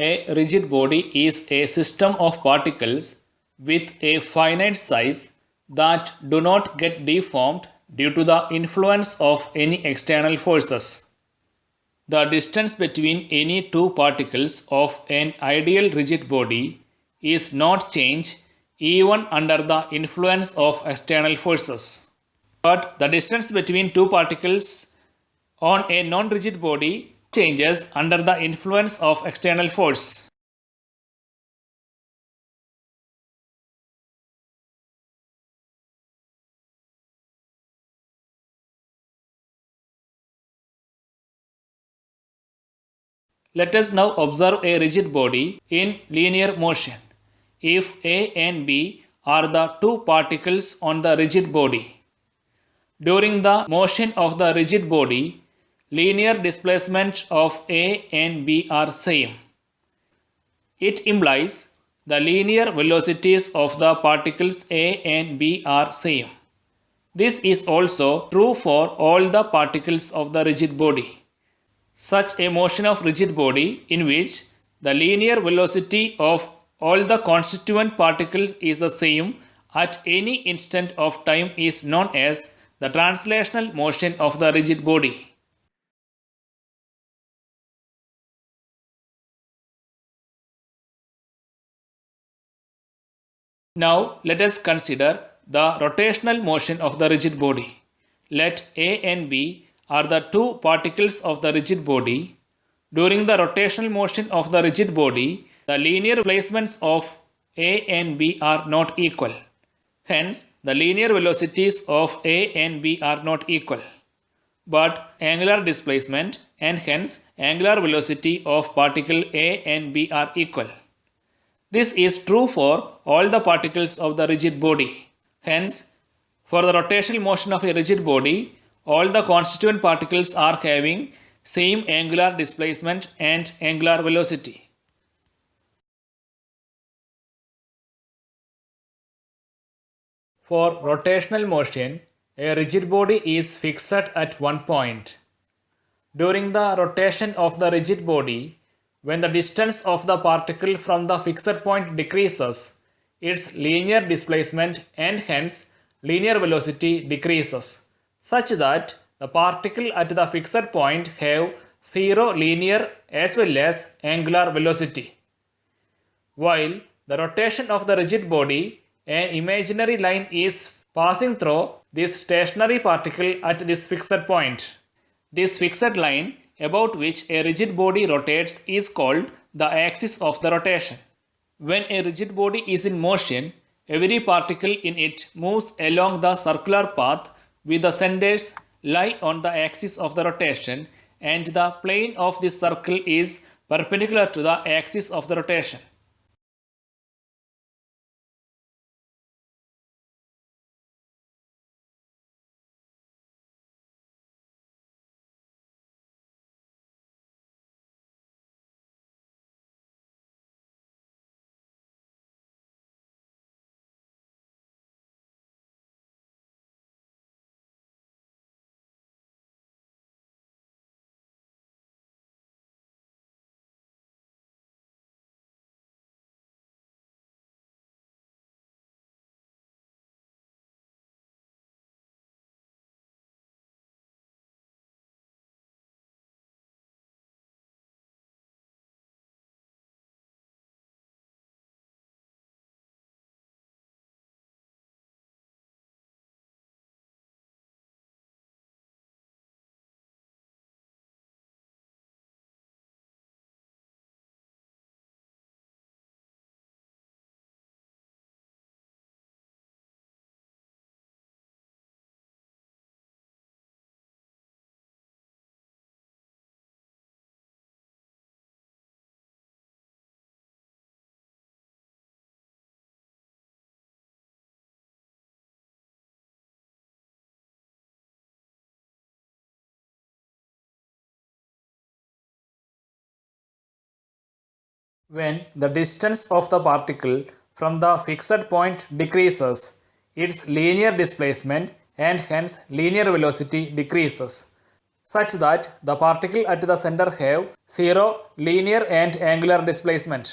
A rigid body is a system of particles with a finite size that do not get deformed due to the influence of any external forces. The distance between any two particles of an ideal rigid body is not changed even under the influence of external forces. But the distance between two particles on a non-rigid body changes under the influence of external force. Let us now observe a rigid body in linear motion. If A and B are the two particles on the rigid body, during the motion of the rigid body, linear displacement of A and B are same. It implies the linear velocities of the particles A and B are same. This is also true for all the particles of the rigid body. Such a motion of rigid body in which the linear velocity of all the constituent particles is the same at any instant of time is known as the translational motion of the rigid body. Now let us consider the rotational motion of the rigid body. Let A and B are the two particles of the rigid body. During the rotational motion of the rigid body, the linear displacements of A and B are not equal. Hence, the linear velocities of A and B are not equal. But angular displacement and hence angular velocity of particle A and B are equal. This is true for all the particles of the rigid body. Hence, for the rotational motion of a rigid body, all the constituent particles are having same angular displacement and angular velocity. For rotational motion, a rigid body is fixed at one point. During the rotation of the rigid body, when the distance of the particle from the fixed point decreases, its linear displacement and hence linear velocity decreases, such that the particle at the fixed point have zero linear as well as angular velocity. While the rotation of the rigid body, an imaginary line is passing through this stationary particle at this fixed point. This fixed line about which a rigid body rotates is called the axis of the rotation. When a rigid body is in motion, every particle in it moves along the circular path with the centers lie on the axis of the rotation and the plane of this circle is perpendicular to the axis of the rotation. When the distance of the particle from the fixed point decreases, its linear displacement and hence linear velocity decreases, such that the particle at the center have zero linear and angular displacement.